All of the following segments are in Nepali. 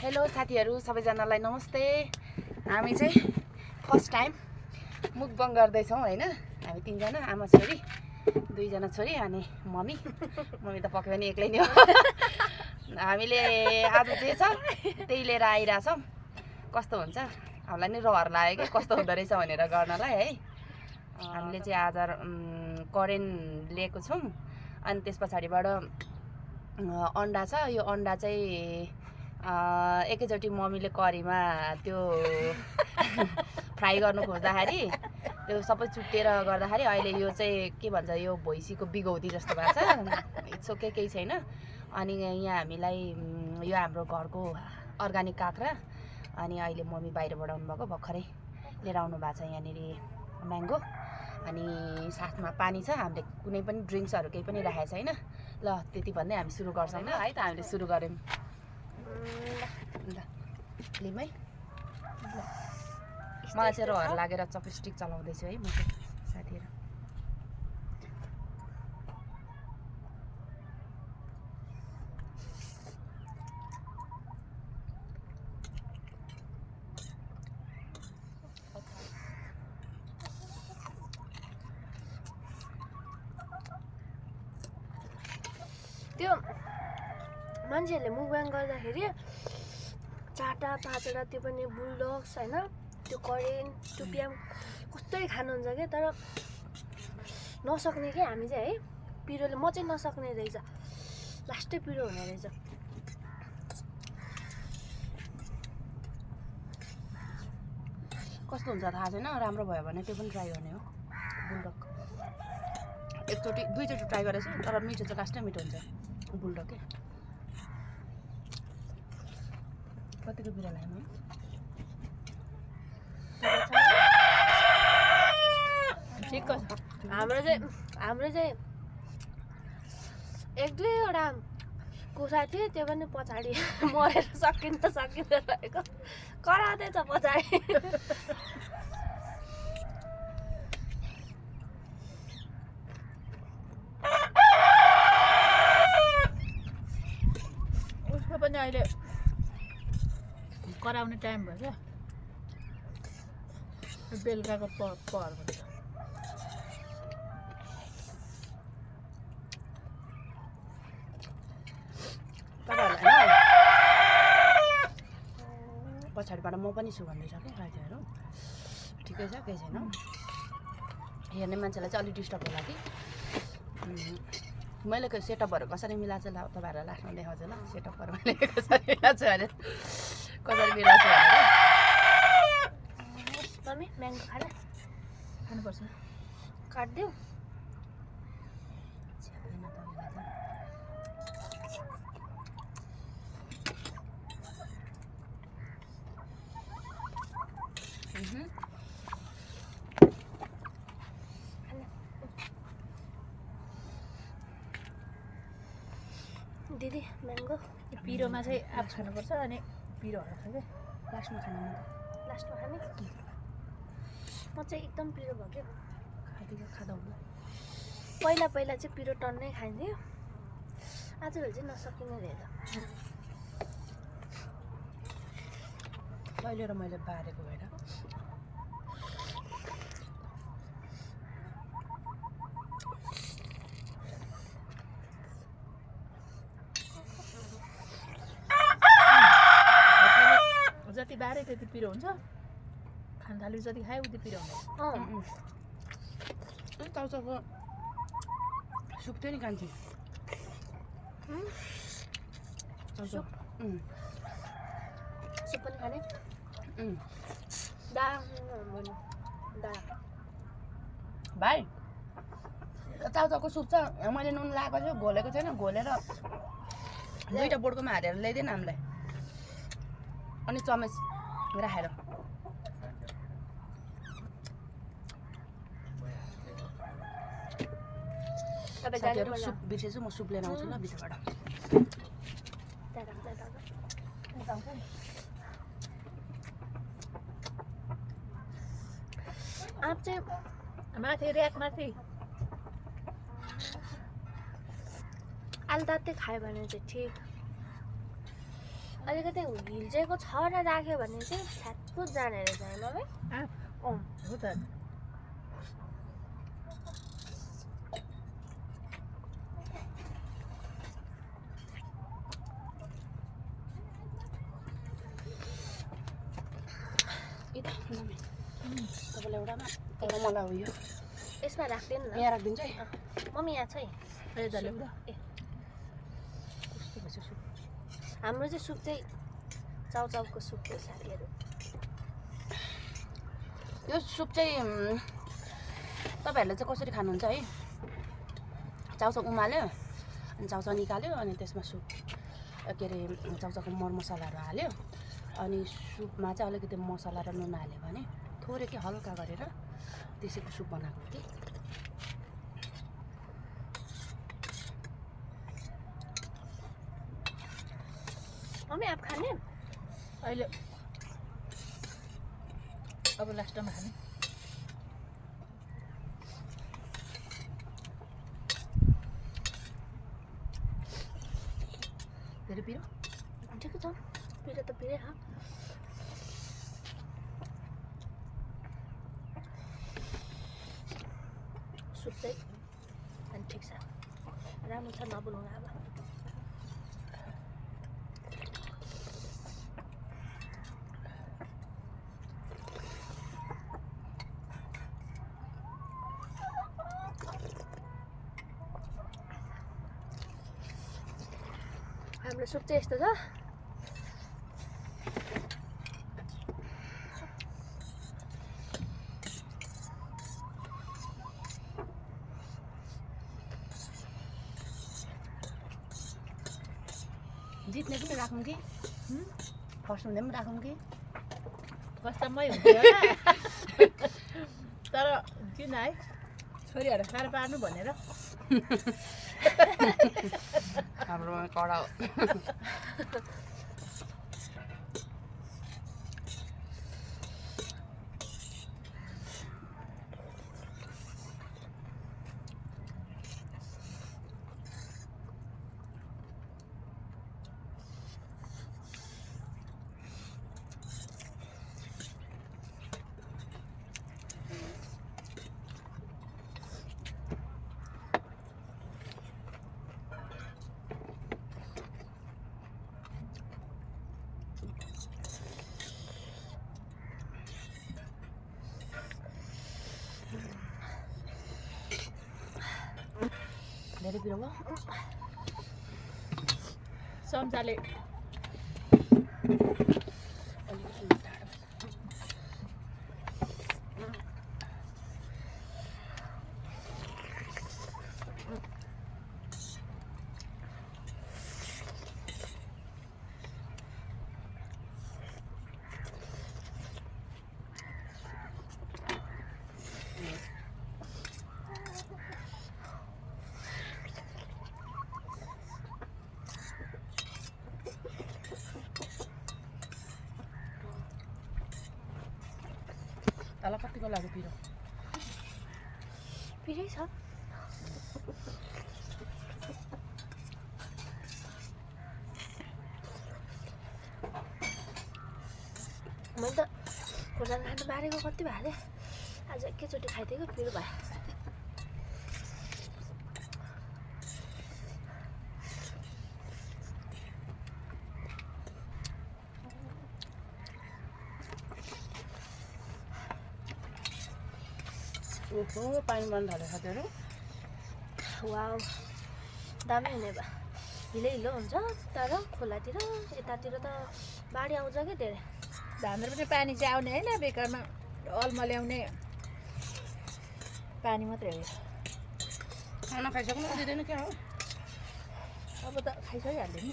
हेलो साथीहरू सबैजनालाई नमस्ते। हामी चाहिँ फर्स्ट टाइम मुकबङ गर्दैछौँ हैन। हामी तीनजना आमा छोरी, दुईजना छोरी अनि मम्मी त पक्कै पनि एक्लै नै हो। हामीले आज जे छ त्यही लिएर आइराछौँ। कस्तो हुन्छ हामीलाई नि रहर लाग्यो कि कस्तो हुँदो रहेछ भनेर गर्नलाई है। हामीले चाहिँ आज करेन्ट लिएको छौँ अनि त्यस पछाडिबाट अन्डा छ। यो अन्डा चाहिँ एकैचोटि मम्मीले करीमा त्यो फ्राई गर्नु खोज्दाखेरि त्यो सबै चुट्टिएर गर्दाखेरि अहिले यो चाहिँ के भन्छ यो भैँसीको बिगौती जस्तो भएको छ। इट्स ओके, केही छैन। अनि यहाँ हामीलाई यो हाम्रो घरको अर्ग्यानिक काँक्रा अनि अहिले मम्मी बाहिरबाट आउनुभएको भर्खरै लिएर आउनु भएको छ यहाँनिर म्याङ्गो अनि साथमा पानी छ। हामीले कुनै पनि ड्रिङ्क्सहरू केही पनि राखेको छैन। ल त्यति भन्दै हामी सुरु गर्छौँ ल है त। हामीले सुरु गऱ्यौँ ल लिम है। मलाई चाहिँ रहर लागेर चपस्टिक चलाउँदैछु है म चाहिँ साथीहरू। त्यो मान्छेहरूले मुकबाङ गर्दाखेरि 4टा 5वटा त्यो पनि बुलडग्स होइन, त्यो करेन्ट त्यो प्याम कस्तै खानुहुन्छ क्या। तर नसक्ने क्या हामी चाहिँ है। पिरोले म चाहिँ नसक्ने रहेछ, लास्टै पिरो हुने रहेछ। कस्तो हुन्छ थाहा छैन, राम्रो भयो भने त्यो पनि ट्राई गर्ने हो। बुलडग एकचोटि दुईचोटि ट्राई गरेछु तर मिठो चाहिँ लास्टै मिठो हुन्छ बुलडग के। कतिको पिरो लाग्यो म ठिक छ। हाम्रो चाहिँ 1-2वटा कुखुरा थियो, त्यो पनि पछाडि मरेर सकिँदा रहेको कराउँदैछ पछाडि। उसको पनि अहिले कराउने टाइम भयो क्या, बेलुकाको पहर भन्छ। तपाईँहरूलाई पछाडिबाट म पनि छु भन्दैछ कि साथीहरू। ठिकै छ, केही छैन। हेर्ने मान्छेलाई चाहिँ अलिक डिस्टर्ब होला कि। मैले सेटअपहरू कसरी मिलाएको छु ल तपाईँहरूलाई लास्टमा देखाउँछु ल। सेटअपहरू मैले कसरी मिलाएको छु अरे कसरी मिलाएको छु भनेर। मम्मी म्याङ्गो खानुपर्छ। काटिदेऊ। दिदी म्याङ्गो पिरोमा चाहिँ आफ खानुपर्छ अनि पिरो हराउँछ क्या लास्टमा खानु। लास्टमा खाने म चाहिँ एकदम पिरो भयो क्या। खाँदा हुँदा पहिला चाहिँ पिरो टन्नै खाइन्थ्यो, आजकल चाहिँ नसकिने रहेछ। अहिले र मैले बारेको भएर जति बारे त्यति पिरो हुन्छ। खान थाल्यो जति खायो उति पिरो हुन्छ। चाउचाउको सुप थियो नि कान्छी। सुप पनि खाने भाइ चाउचाउको सुप छ, मैले नुन लगाएको छु, घोलेको छैन। घोलेर 2टा बोर्डकोमा हालेर ल्याइदिएन हामीलाई अनि चम्च राखेर। साथीहरू सुप बिर्सेछु, म सुप लिएर आउँछु ल भित्रबाट। आप चाहिँ माथि ऱ्याक माथि आलुदाते खायो भने चाहिँ ठिक। अलिकति हिल्चेको छ र राख्यो भने चाहिँ छ्याटपुट जाने रहेछ है मम्मी आँप हो त तपाईँलाई एउटा मलाई उयो यसमा राख्दैन न यहाँ राखिदिन्छु है मम्मी यहाँ छ है ए त ल्याउँदा ए कस्तो भएछ सुप हाम्रो चाहिँ सुप चाहिँ चाउचाउको सुप हो साथीहरू यो सुप चाहिँ तपाईँहरूले चाहिँ कसरी खानुहुन्छ है चाउचाउ उमाल्यो अनि चाउचाउ निकाल्यो अनि त्यसमा सुप के अरे चाउचाउको मरमसलाहरू हाल्यो अनि सुपमा चाहिँ अलिकति मसला र नुन हाल्यो भने थोरै के हल्का गरेर त्यसैको सुप बनाएको कि मम्मी आप खाने अहिले अब लास्टमा खाने धेरै पिरो ठिकै छ पिरो त पिरै हो सुप चाहिँ अनि ठिक छ राम्रो छ नबोलाउनु अब हाम्रो सुप चाहिँ यस्तो छ जित्ने पनि राखौँ कि फर्स्ट हुने पनि राखौँ कि फर्स्टमै हुन्थ्यो होला तर किन है छोरीहरू साह्रो पार्नु भनेर हाम्रोमा कडा हो धेरै पिरो भयो चम्चाले अलिकति टाढो तल कतिको लाग्यो पिरो पिरै छ मैले त खोर्सानी खानु बारेको कति भयो अरे आज एकैचोटि खाइदिएको पिरो भयो ओहो पानी बन्द थाल्यो साथीहरू वाउ दामी हुने भयो हिलो हिलो हुन्छ तर खोलातिर यतातिर त बाढी आउँछ क्या धेरै हाम्रो पनि पानी चाहिँ आउने होइन बेकारमा अलमा ल्याउने पानी मात्रै हो खाना खाइसक्नु दिँदैन क्या हो अब त खाइसकिहाल्यो नि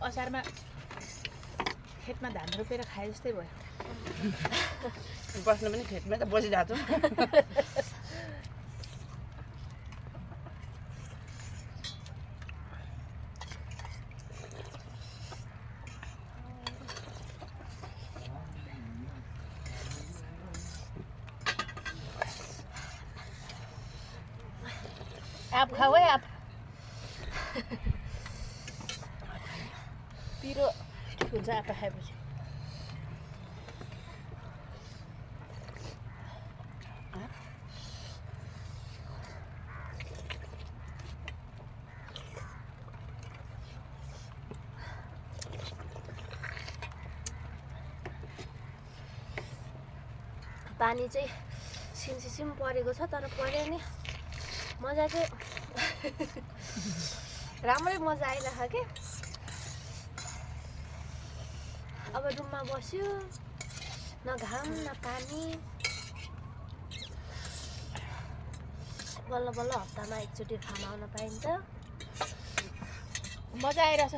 असारमा खेतमा धान रोपेर खाए जस्तै भयो बस्नु पनि खेतमै त बसिरहेको छु आप खाऊ है आप पिरो ठिक हुन्छ आँटा खाएपछि। पानी चाहिँ सिमसिम परेको छ तर पर्यो नि मजा चाहिँ राम्रै मजा आइरहेको के। अब रुममा बस्यो न घाम न पानी बल्ल बल्ल हप्तामा एकचोटि खाना आउन पाइन्छ। मजा आइरहेछ।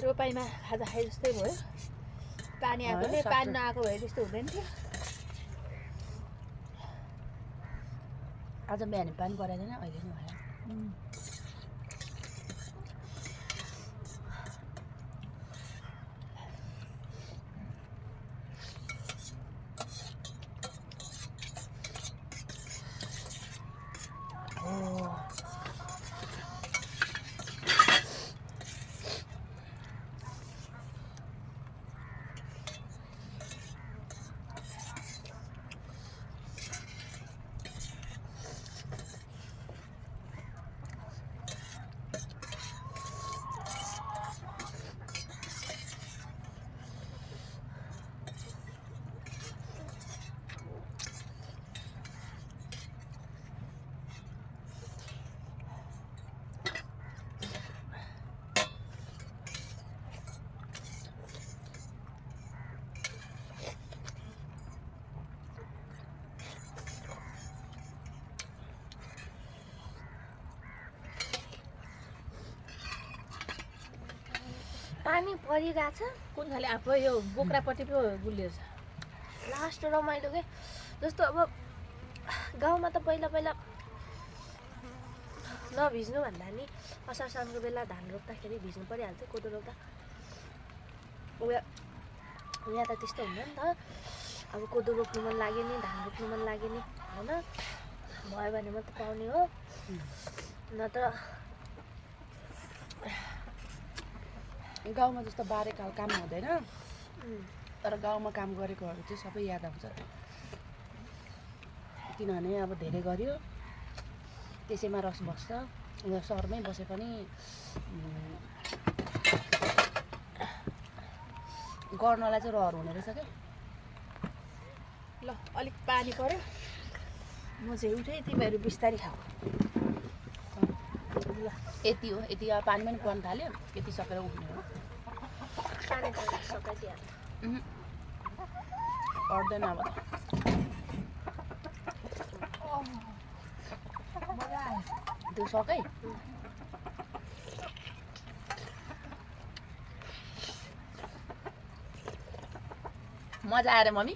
रोपाइमा खाजा खाए जस्तै भयो। पानी आएकोले पानी नआएको भए त्यस्तो हुँदैन थियो। आज बिहान पानी परेदैन अहिले नै भयो। पानी परिरहेछ। कुन खाले आफै यो बोक्रापट्टि पो गुलियो छ। लास्ट रमाइलो के जस्तो अब गाउँमा त पहिला पहिला नभिज्नु भन्दा नि असार साउनको बेला धान रोप्दाखेरि भिज्नु परिहाल्थ्यो कोदो रोप्दा। यहाँ त त्यस्तो हुँदैन नि त। अब कोदो रोप्नु मन लाग्यो नि धान रोप्नु मन लाग्यो नि होइन भयो भने मात्रै पाउने हो न त। गाउँमा जस्तो बारेकाल काम हुँदैन तर गाउँमा काम गरेकोहरू चाहिँ सबै याद आउँछ। किनभने अब धेरै गर्यो त्यसैमा रस बस्छ। सहरमै बसे पनि गर्नलाई चाहिँ रहर हुने रहेछ क्या। ल अलिक पानी पर्यो म चाहिँ उठेँ तिमीहरू बिस्तारी खाऊ। ल यति हो यति अब पानी पनि पर्न थाल्यो यति सकेर उठ्ने हो। पानी त सकाइदिइहाल्छ पर्दैन अब त। त्यो सकै मजा आएर मम्मी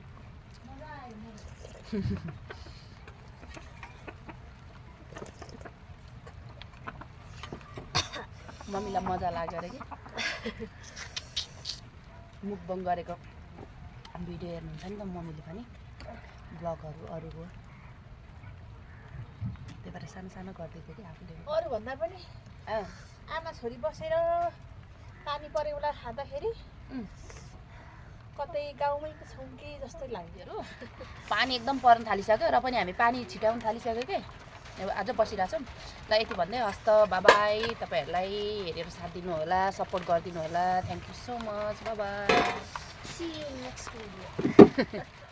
मम्मीलाई मजा लाग्यो अरे कि मुखबङ गरेको भिडियो हेर्नुहुन्छ नि त मम्मीले पनि ब्लगहरू अरूको त्यही भएर सानो सानो गर्दै थियो कि आफूले। अरूभन्दा पनि आमा छोरी बसेर पानी परेको बेला खाँदाखेरि कतै गाउँमै पो छौँ कि जस्तै लाग्यो। पानी एकदम पर्न थालिसक्यो र पनि हामी पानी छिटाउन थालिसक्यो कि आज बसिरहेछौँ। ल यति भन्दै हस् त बाबाई। तपाईँहरूलाई हेरेर साथ दिनु होला सपोर्ट गरिदिनु होला। Thank you so much. Bye-bye. See you next video.